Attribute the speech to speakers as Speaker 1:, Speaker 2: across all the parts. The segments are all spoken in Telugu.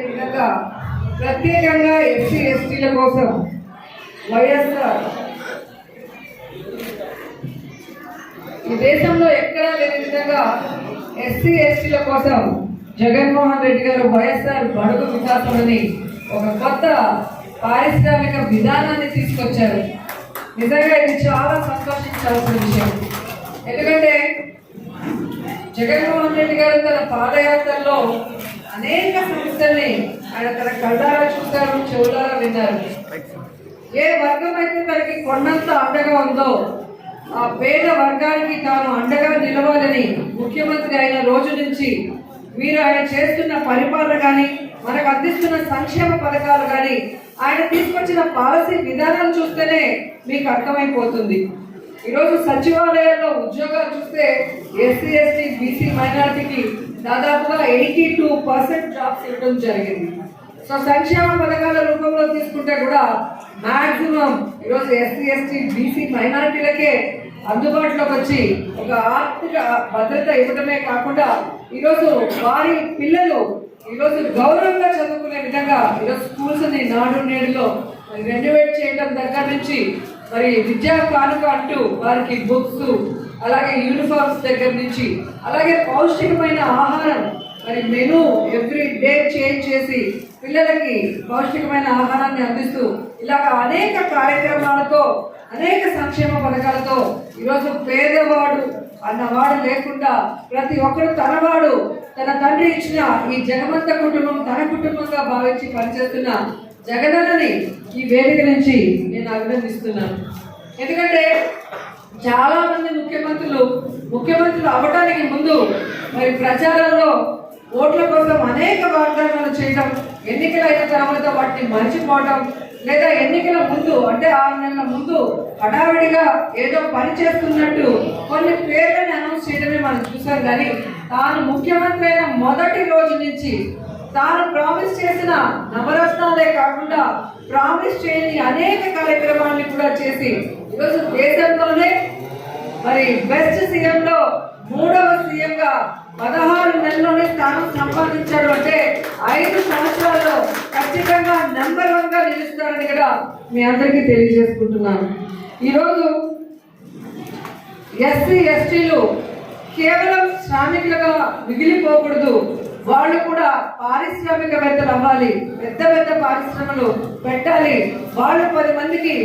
Speaker 1: విధంగా ప్రత్యేకంగా ఎస్సీ ఎస్టీల కోసం వైఎస్ఆర్ ఈ దేశంలో ఎక్కడా లేని విధంగా ఎస్సీ ఎస్టీల కోసం జగన్మోహన్ రెడ్డి గారు వైఎస్ఆర్ బడుగు వికాసం అని ఒక కొత్త పారిశ్రామిక విధానాన్ని తీసుకొచ్చారు. నిజంగా ఇది చాలా సంతోషించాల్సిన విషయం. ఎందుకంటే జగన్మోహన్ రెడ్డి గారు తన పాదయాత్రలో అనేక సమస్యల్ని ఆయన తన కళ్ళారా చూశారు, చెవులారా విన్నారు. ఏ వర్గం అయితే తనకి కొండంత అండగా ఉందో ఆ పేద వర్గానికి తాను అండగా నిలవాలని ముఖ్యమంత్రి అయిన రోజు నుంచి మీరు ఆయన చేస్తున్న పరిపాలన కానీ, మనకు అందిస్తున్న సంక్షేమ పథకాలు కానీ, ఆయన తీసుకొచ్చిన పాలసీ విధానాలు చూస్తేనే మీకు అర్థమైపోతుంది. ఈరోజు సచివాలయాల్లో ఉద్యోగాలు చూస్తే ఎస్సీ ఎస్టీ బీసీ మైనారిటీకి దాదాపుగా 82% జాబ్స్ ఇవ్వడం జరిగింది. సో సంక్షేమ పథకాల రూపంలో తీసుకుంటే కూడా మాక్సిమం ఈరోజు ఎస్సీ ఎస్టీ బీసీ మైనారిటీలకే అందుబాటులోకి వచ్చి ఒక ఆర్థిక భద్రత ఇవ్వడమే కాకుండా ఈరోజు వారి పిల్లలు ఈరోజు గౌరవంగా చదువుకునే విధంగా ఈరోజు స్కూల్స్ని నాడు నేడులో రెనోవేట్ చేయడం దగ్గర నుంచి మరి విద్యా కానుక అంటూ వారికి బుక్స్, అలాగే యూనిఫామ్స్ దగ్గర నుంచి, అలాగే పౌష్టికమైన ఆహారం మరి మెనూ ఎవ్రీ డే చేంజ్ చేసి పిల్లలకి పౌష్టికమైన ఆహారాన్ని అందిస్తూ ఇలాగ అనేక కార్యక్రమాలతో, అనేక సంక్షేమ పథకాలతో ఈరోజు పేదవాడు అన్నవాడు లేకుండా ప్రతి ఒక్కరు తనవాడు, తన తండ్రి ఇచ్చిన ఈ జగమంత కుటుంబం తన కుటుంబంగా భావించి పనిచేస్తున్న జగనన్నని ఈ వేదిక నుంచి నేను అభినందిస్తున్నాను. ఎందుకంటే చాలా మంది ముఖ్యమంత్రులు అవ్వడానికి ముందు మరి ప్రచారంలో ఓట్ల కోసం అనేక వాగ్దానాలు చేయడం, ఎన్నికలైన తర్వాత వాటిని మర్చిపోవడం, లేదా ఎన్నికల ముందు అంటే 6 నెలల ముందు హడావిడిగా ఏదో పని చేస్తున్నట్టు కొన్ని పేర్లను అనౌన్స్ చేయడమే మనం చూసాం. కానీ తాను ముఖ్యమంత్రి అయిన మొదటి రోజు నుంచి తాను ప్రామిస్ చేసిన నవరత్నాలే కాకుండా ప్రామిస్ చేయని అనేక కార్యక్రమాలను కూడా చేసి ఈరోజు దేశంలోనే మరి బెస్ట్ సీఎంలో 3వ సీఎంగా 16 నెలల్లోనే స్థానం సంపాదించాడు. అంటే 5 సంవత్సరాల్లో ఖచ్చితంగా నెంబర్ 1గా నిలుస్తారని కూడా మీ అందరికీ తెలియజేసుకుంటున్నాను. ఈరోజు ఎస్సీ ఎస్టీలు కేవలం శ్రామికులుగా మిగిలిపోకూడదు, వాళ్ళు కూడా పారిశ్రామికవేత్తలు అవ్వాలి, పెద్ద పెద్ద పారిశ్రమలు పెట్టాలి, వాళ్ళు 10 మందికి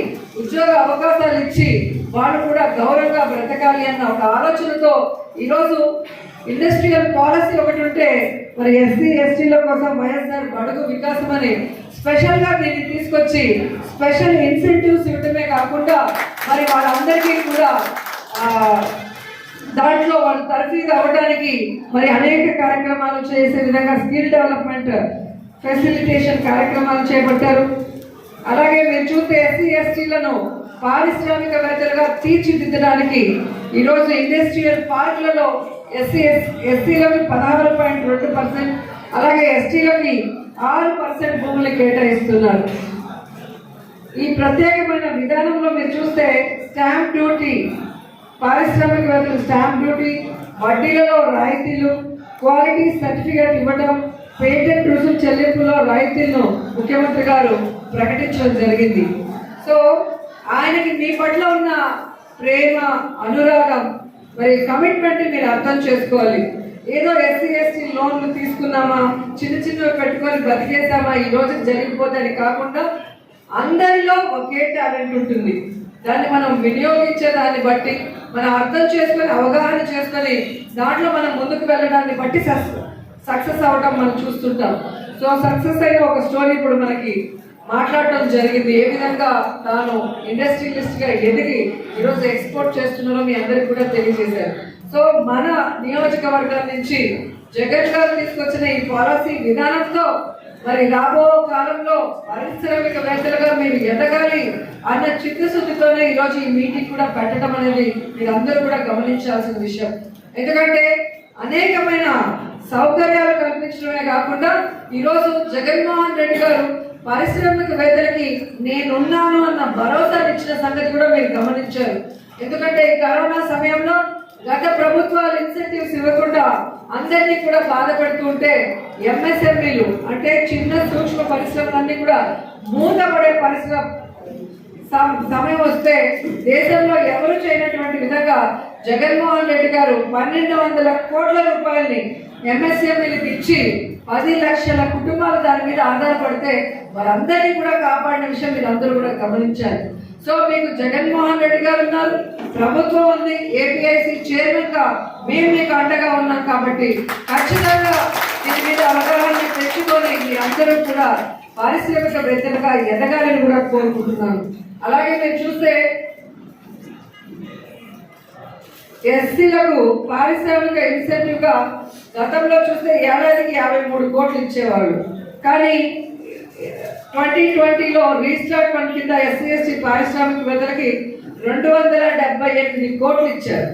Speaker 1: ఉద్యోగ అవకాశాలు ఇచ్చి వాళ్ళు కూడా గౌరవంగా బ్రతకాలి అన్న ఒక ఆలోచనతో ఈరోజు ఇండస్ట్రియల్ పాలసీ ఒకటి ఉంటే మరి ఎస్సీ ఎస్టీల కోసం వైఎస్ఆర్ బడుగు వికాసం అని స్పెషల్గా దీన్ని తీసుకొచ్చి స్పెషల్ ఇన్సెంటివ్స్ ఇవ్వడమే కాకుండా మరి వాళ్ళందరికీ కూడా దాంట్లో వాళ్ళు తరఫీదు అవ్వడానికి మరి అనేక కార్యక్రమాలు చేసే విధంగా స్కిల్ డెవలప్మెంట్ ఫెసిలిటేషన్ కార్యక్రమాలు చేపట్టారు. అలాగే మీరు చూస్తే ఎస్సీ ఎస్టీలను పారిశ్రామికవేత్తలుగా తీర్చిదిద్దడానికి ఈరోజు ఇండస్ట్రియల్ పార్కులలో ఎస్సీలకి 16.2%, అలాగే ఎస్టీలకి 6% భూములు కేటాయిస్తున్నారు. ఈ ప్రత్యేకమైన విధానంలో మీరు చూస్తే స్టాంప్ డ్యూటీ, పారిశ్రామికవేత్తలు స్టాంప్ డ్యూటీ, వడ్డీలలో రాయితీలు, క్వాలిటీ సర్టిఫికేట్ ఇవ్వడం, పేటెంట్ రుసుము చెల్లింపులో రాయితీలను ముఖ్యమంత్రి గారు ప్రకటించడం జరిగింది. సో ఆయనకి మీ పట్ల ఉన్న ప్రేమ, అనురాగం, మరి కమిట్మెంట్ మీరు అర్థం చేసుకోవాలి. ఏదో ఎస్సీ ఎస్టీ లోన్లు తీసుకున్నామా, చిన్నవి పెట్టుకొని బతికేసామా, ఈ రోజు జరిగిపోతాయని కాకుండా అందరిలో ఒకే టాలెంట్ ఉంటుంది. దాన్ని మనం వినియోగించే దాన్ని బట్టి, మనం అర్థం చేసుకొని అవగాహన చేసుకొని దాంట్లో మనం ముందుకు వెళ్ళడాన్ని బట్టి సక్సెస్ అవ్వడం మనం చూస్తుంటాం. సో సక్సెస్ అయిన ఒక స్టోరీ ఇప్పుడు మనకి మాట్లాడటం జరిగింది. ఏ విధంగా తాను ఇండస్ట్రియలిస్ట్గా ఎదిగి ఈరోజు ఎక్స్పోర్ట్ చేస్తున్నారో మీ అందరికి కూడా తెలియజేశారు. సో మన నియోజకవర్గం నుంచి జగన్ గారు తీసుకొచ్చిన ఈ పాలసీ విధానంతో మరి రాబో కాలంలో పారిశ్రామికవేత్తలుగా మీరు ఎదగాలి అన్న చిత్తశుద్ధితోనే ఈరోజు ఈ మీటింగ్ కూడా పెట్టడం అనేది మీరందరూ కూడా గమనించాల్సిన విషయం. ఎందుకంటే అనేకమైన సౌకర్యాలు కల్పించడమే కాకుండా ఈరోజు జగన్మోహన్ రెడ్డి గారు పారిశ్రామికవేత్తలకి నేనున్నాను అన్న భరోసా ఇచ్చిన సంగతి కూడా మీరు గమనించారు. ఎందుకంటే ఈ కరోనా సమయంలో గత ప్రభుత్వాలు ఇన్సెంటివ్స్ ఇవ్వకుండా అందరినీ కూడా బాధ పెడుతుంటే ఎంఎస్ఎంఈలు అంటే చిన్న సూక్ష్మ పరిశ్రమలన్నీ కూడా మూతపడే పరిశ్రమ సమయం వస్తే దేశంలో ఎవరు చేయనటువంటి విధంగా జగన్మోహన్ రెడ్డి గారు 1200 కోట్ల రూపాయలని ఎంఎస్ఎంఈలకు ఇచ్చి 10 లక్షల కుటుంబాలు దాని మీద ఆధారపడితే వారందరినీ కూడా కాపాడిన విషయం మీరు అందరూ కూడా గమనించాలి. సో మీకు జగన్మోహన్ రెడ్డి గారు ఉన్నారు, ప్రభుత్వం ఉంది, ఏపీఐసి చైర్మన్ గా మేము మీకు అండగా ఉన్నాం కాబట్టి ఖచ్చితంగా దీని మీద అవగాహన తెచ్చుకొని మీరందరూ కూడా పారిశ్రామికవేత్తలుగా ఎదగాలని కూడా కోరుకుంటున్నాను. అలాగే మీరు చూస్తే ఎస్సీలకు పారిశ్రామిక ఇన్సెంటివ్ గా గతంలో చూస్తే ఏడాదికి 53 కోట్లు ఇచ్చేవాళ్ళు. కానీ 2020లో రీస్టార్ట్ ఫండ్ కింద ఎస్సీ ఎస్టీ పారిశ్రామికవేత్తలకి 278 కోట్లు ఇచ్చారు.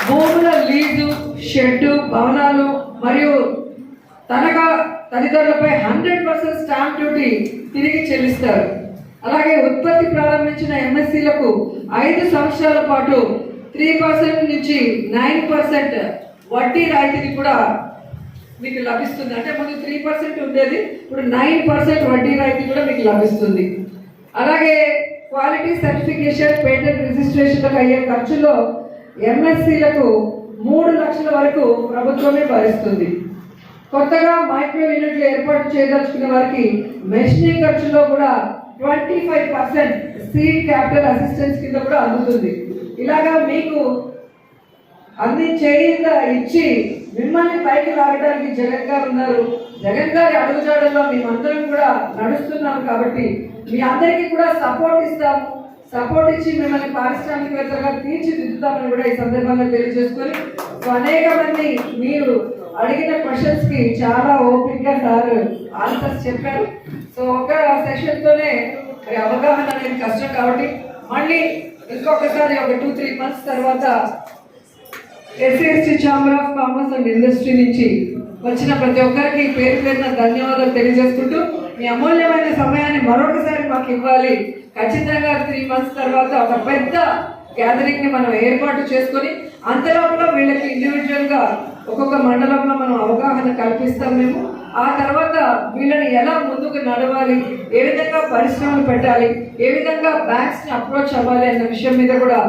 Speaker 1: భూముల లీజు, షెడ్డు, భవనాలు మరియు తనఖా తదితరులపై 100% స్టాంప్ డ్యూటీ తిరిగి చెల్లిస్తారు. అలాగే ఉత్పత్తి ప్రారంభించిన ఎంఎస్సీలకు 5 సంవత్సరాల పాటు 3% నుంచి 9% వడ్డీ రాయితీని కూడా మీకు లభిస్తుంది. అంటే ముందు 3% ఉండేది, ఇప్పుడు 9% వడ్డీ రాయితీ కూడా మీకు లభిస్తుంది. అలాగే క్వాలిటీ సర్టిఫికేషన్, పేటెంట్ రిజిస్ట్రేషన్లకు అయ్యే ఖర్చులో ఎంఎస్సీలకు 3 లక్షల వరకు ప్రభుత్వమే భరిస్తుంది. కొత్తగా మైక్రో యూనిట్లు ఏర్పాటు చేయదలుచుకునే వారికి మెషినింగ్ ఖర్చులో కూడా 25% సీడ్ క్యాపిటల్ అసిస్టెన్స్ కింద కూడా అందుతుంది. ఇలాగా మీకు అన్ని చేయింద ఇచ్చి మిమ్మల్ని పైకి లాగడానికి జగన్ గారు ఉన్నారు. జగన్ గారి అడుగుజాడల్లో మేమందరం కూడా నడుస్తున్నాం కాబట్టి మీ అందరికీ కూడా సపోర్ట్ ఇస్తాము. సపోర్ట్ ఇచ్చి మిమ్మల్ని పారిశ్రామికవేత్తలుగా తీర్చిదిద్దుతామని కూడా ఈ సందర్భంగా తెలియజేసుకొని, అనేక మంది మీరు అడిగిన క్వశ్చన్స్ కి చాలా ఓపికగా సార్ ఆన్సర్స్ చెప్పారు. సో ఒక సెషన్ తోనే అవగాహన అనేది కష్టం కాబట్టి మళ్ళీ ఇంకొకసారి ఒక 2-3 మంత్స్ తర్వాత SC chamber of commerce and industry నుంచి వచ్చిన ప్రతి ఒక్కరికి పేరు పేరున ధన్యవాదాలు తెలియజేసుకుంటూ, మీ అమూల్యమైన సమయాన్ని మరొకసారి మాకు ఇవ్వాలి. ఖచ్చితంగా 3 మంత్స్ తర్వాత ఒక పెద్ద గ్యాదరింగ్ ని మనం ఏర్పాటు చేసుకొని అంతలోపల వీళ్ళకి ఇండివిజువల్ గా ఒక్కొక్క మండలంలో మనం అవగాహన కల్పిస్తాం మేము. ఆ తర్వాత వీళ్ళని ఎలా ముందుకు నడవాలి, ఏ విధంగా పరిశ్రమలు పెట్టాలి, ఏ విధంగా బ్యాంక్స్ ని అప్రోచ్ అవ్వాలి అన్న విషయం మీద కూడా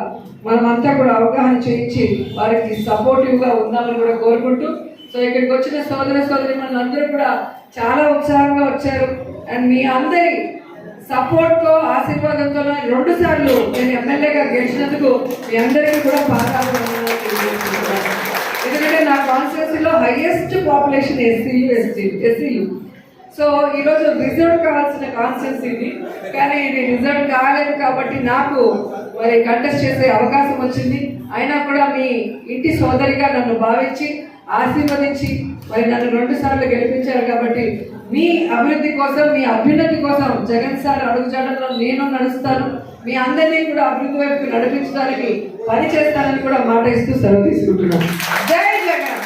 Speaker 1: మనమంతా కూడా అవగాహన చేయించి వారికి సపోర్టివ్ గా ఉందామని కూడా కోరుకుంటూ, సో ఇక్కడికి వచ్చిన సోదర సోదరి మనందరూ కూడా చాలా ఉత్సాహంగా వచ్చారు. అండ్ మీ అందరి సపోర్ట్ తో ఆశీర్వాదంతో 2 సార్లు నేను ఎమ్మెల్యేగా గెలిచినందుకు మీ అందరికీ కూడా పాదాలు. ఎందుకంటే నా కాన్స్టిట్యూన్సీలో హైయెస్ట్ పాపులేషన్ ఎస్సీలు. సో ఈరోజు రిజర్వ్ కావాల్సిన కాన్స్టిట్యూన్సీ ఇది, కానీ ఇది రిజర్వ్ కాలేదు కాబట్టి నాకు మరి కంటెస్ట్ చేసే అవకాశం వచ్చింది. అయినా కూడా మీ ఇంటి సోదరిగా నన్ను భావించి ఆశీర్వదించి మరి నన్ను 2 సార్లు గెలిపించారు కాబట్టి మీ అభివృద్ధి కోసం, మీ అభ్యున్నతి కోసం జగన్ సార్ అడుగుజాడల్లో నేను నడుస్తాను. మీ అందరినీ కూడా అభివృద్ధి వైపు నడిపించడానికి పని చేస్తానని కూడా మాట ఇస్తూ సెలవు తీసుకుంటున్నాను. జై జగన్.